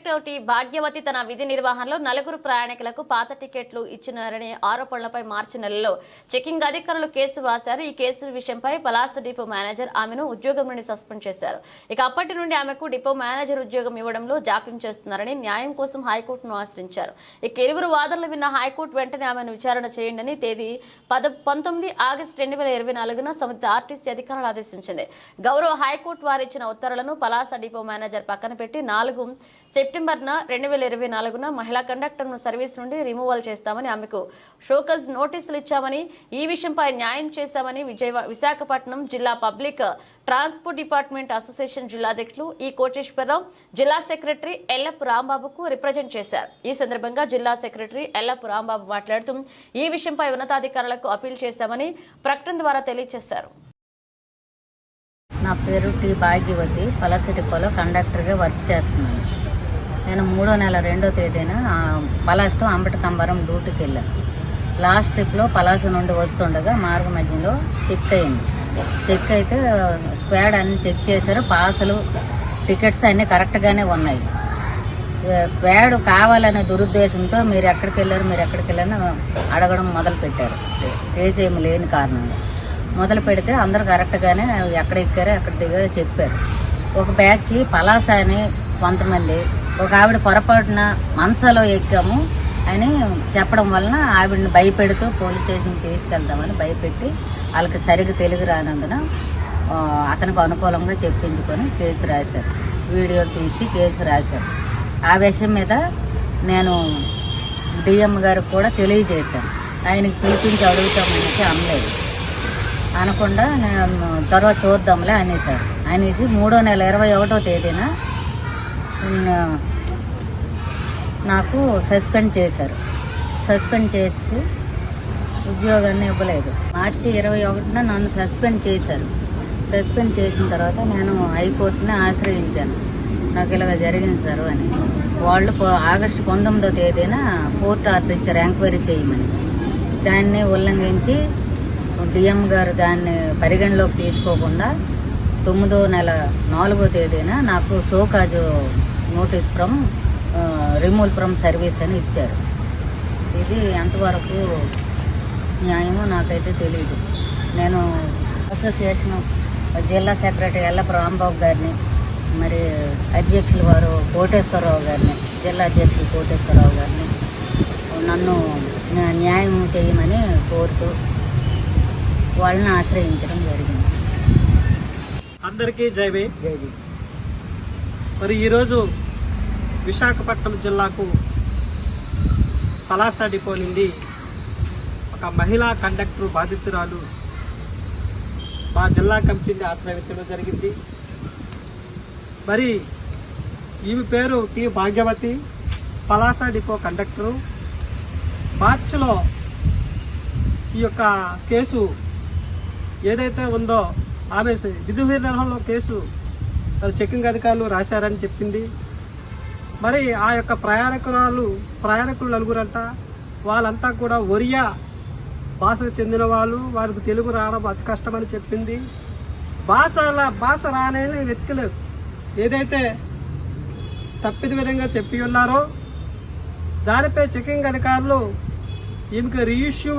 T Bhagyavathi తన విధి నిర్వహణలో నలుగురు ప్రయాణికులకు పాత టికెట్లు ఇచ్చినారనే ఆరోపణలపై మార్చి నెలలో చెకింగ్ అధికారులు కేసు రాశారు. ఈ కేసు విషయంపై పలాస డిపో మేనేజర్ ఆమెను ఉద్యోగం నుండి సస్పెండ్ చేశారు. ఇక అప్పటి నుండి ఆమెకు డిపో మేనేజర్ ఉద్యోగం ఇవ్వడంలో జాప్యం చేస్తున్నారని న్యాయం కోసం హైకోర్టును ఆశ్రయించారు. ఇక ఇరువురు వాదనలు విన్న హైకోర్టు వెంటనే ఆమెను విచారణ చేయండి తేదీ 19 ఆగస్టు 2024న సంబంధిత ఆర్టీసీ అధికారులు ఆదేశించింది. గౌరవ హైకోర్టు వారిచ్చిన ఉత్తర్వులను పలాస డిపో మేనేజర్ పక్కన పెట్టి 4 సెప్టెంబర్న 2024న మహిళా కండక్టర్ను సర్వీస్ నుండి రిమూవల్ చేస్తామని ఆమెకు షోకజ్ నోటీసులు ఇచ్చామని, ఈ విషయంపై న్యాయం చేశామని విశాఖపట్నం జిల్లా పబ్లిక్ ట్రాన్స్పోర్ట్ డిపార్ట్మెంట్ అసోసియేషన్ జిల్లా అధ్యక్షులు ఈ కోటేశ్వరరావు జిల్లా సెక్రటరీ ఎల్లపు రాంబాబుకు రిప్రజెంట్ చేశారు. ఈ సందర్భంగా జిల్లా సెక్రటరీ ఎల్లపు రాంబాబు మాట్లాడుతూ ఈ విషయంపై ఉన్నతాధికారులకు అప్పీల్ చేశామని ప్రకటన ద్వారా తెలియజేశారు. నా పేరు టి భాగ్యవతి, పలాస డిపోలో కండక్టర్గా వర్క్ చేస్తున్నాను. నేను 3వ నెల 2వ తేదీన పలాస టు అంబటకంబరం డ్యూటీకి వెళ్ళాను. లాస్ట్ ట్రిప్లో పలాస నుండి వస్తుండగా మార్గ మధ్యలో చెక్ అయింది. చెక్ అయితే స్క్వాడ్ అన్ని చెక్ చేశారు. పాసులు, టికెట్స్ అన్నీ కరెక్ట్గానే ఉన్నాయి. స్క్వాడ్ కావాలనే దురుద్దేశంతో మీరు ఎక్కడికి వెళ్ళారని అడగడం మొదలుపెట్టారు. కేసు ఏమి లేని కారణంగా మొదలు పెడితే అందరూ కరెక్ట్గానే ఎక్కడ ఎక్కారో ఎక్కడ దిగారో చెప్పారు. ఒక బ్యాచ్ పలాస అని కొంతమంది, ఒక ఆవిడ పొరపాటున మనసాలో ఎక్కాము అని చెప్పడం వలన ఆవిడని భయపెడుతూ పోలీస్ స్టేషన్కి తీసుకెళ్తామని భయపెట్టి వాళ్ళకి సరిగ్గా తెలుగు రానందున అతనికి అనుకూలంగా చెప్పించుకొని కేసు రాశారు. వీడియో తీసి కేసు రాశారు. ఆ విషయం మీద నేను డిఎం గారికి కూడా తెలియజేశాను. ఆయనకి పిలిపించి అడుగుతామనేసి అనలేదు. అనకుండా నేను తర్వాత చూద్దాంలే అనేసి 3వ నెల 21వ తేదీన నాకు సస్పెండ్ చేశారు. సస్పెండ్ చేసి ఉద్యోగాన్ని ఇవ్వలేదు. మార్చి 21న నన్ను సస్పెండ్ చేశారు. సస్పెండ్ చేసిన తర్వాత నేను హైకోర్టుని ఆశ్రయించాను. నాకు ఇలాగ జరిగింది సార్ అని. వాళ్ళు ఆగస్టు 19వ తేదీన కోర్టు ఆర్డర్ ఇచ్చారు ఎంక్వైరీ చేయమని. దాన్ని ఉల్లంఘించి డిఎం గారు దాన్ని పరిగణలోకి తీసుకోకుండా 9వ నెల 4వ తేదీన నాకు show cause notice from removal from service అని ఇచ్చారు. ఇది ఎంతవరకు న్యాయమో నాకైతే తెలియదు. నేను అసోసియేషన్ జిల్లా సెక్రటరీ ఎల్లపు రాంబాబు గారిని, మరి అధ్యక్షులు వారు కోటేశ్వరరావు గారిని, జిల్లా అధ్యక్షులు కోటేశ్వరరావు గారిని నన్ను న్యాయం చేయమని కోరుతూ వాళ్ళని ఆశ్రయించడం జరిగింది. అందరికీ జై. మరి ఈరోజు విశాఖపట్నం జిల్లాకు పలాస డిపో నుండి ఒక మహిళా కండక్టర్ బాధితురాలు మా జిల్లా కమిటీని ఆశ్రయించడం జరిగింది. మరి ఈమె పేరు T Bhagyavathi, Palasa depot conductor. మార్చిలో ఈ యొక్క కేసు ఏదైతే ఉందో ఆమె విధి నిర్వహణలో కేసు చెకింగ్ అధికారులు రాశారని చెప్పింది. మరి ఆ యొక్క ప్రయాణికులు నలుగురంట. వాళ్ళంతా కూడా ఒరియా భాషకు చెందిన వాళ్ళు. వారికి తెలుగు రావడం అతి కష్టమని చెప్పింది. భాష రానని వ్యక్తులు ఏదైతే తప్పిద విధంగా చెప్పి ఉన్నారో దానిపై చెకింగ్ అధికారులు ఈమెకు రీఇష్యూ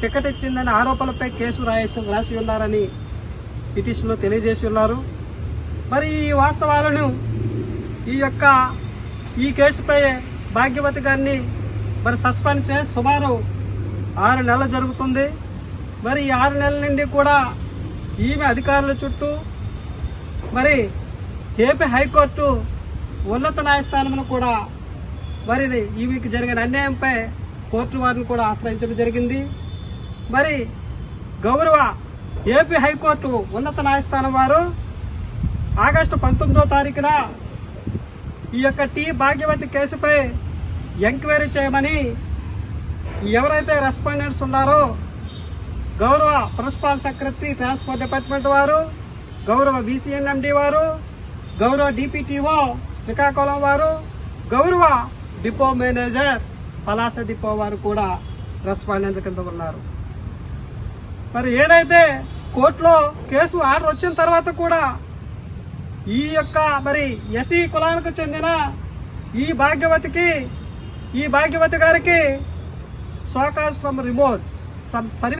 టికెట్ ఇచ్చిందని ఆరోపణలపై కేసు రాసి ఉన్నారని పిటిషన్లో తెలియజేసి ఉన్నారు. మరి ఈ వాస్తవాలను ఈ కేసుపై భాగ్యవతి గారిని మరి సస్పెండ్ చేసి సుమారు 6 నెలలు జరుగుతుంది. మరి ఈ 6 నెలల నుండి కూడా ఈమె అధికారుల చుట్టూ మరి ఏపీ హైకోర్టు ఉన్నత న్యాయస్థానంలో కూడా మరి ఈమెకి జరిగిన అన్యాయంపై కోర్టు వారిని కూడా ఆశ్రయించడం జరిగింది. మరి గౌరవ ఏపీ హైకోర్టు ఉన్నత న్యాయస్థానం వారు ఆగస్టు 19వ తారీఖున ఈ యొక్క టి భాగ్యవతి కేసుపై ఎంక్వైరీ చేయమని ఎవరైతే రెస్పాండెంట్స్ ఉన్నారో గౌరవ ప్రిన్సిపల్ సెక్రటరీ ట్రాన్స్పోర్ట్ డిపార్ట్మెంట్ వారు, గౌరవ బీసీఎన్ఎండి వారు, గౌరవ డిపిటిఓ శ్రీకాకుళం వారు, గౌరవ డిపో మేనేజర్ పలాస డిపో వారు కూడా రెస్పాండెంట్ కింద ఉన్నారు. మరి ఏదైతే కోర్టులో కేసు ఆర్డర్ వచ్చిన తర్వాత కూడా ఈ యొక్క మరి ఎస్సీ కులానికి చెందిన ఈ భాగ్యవతి గారికి show cause from remote from service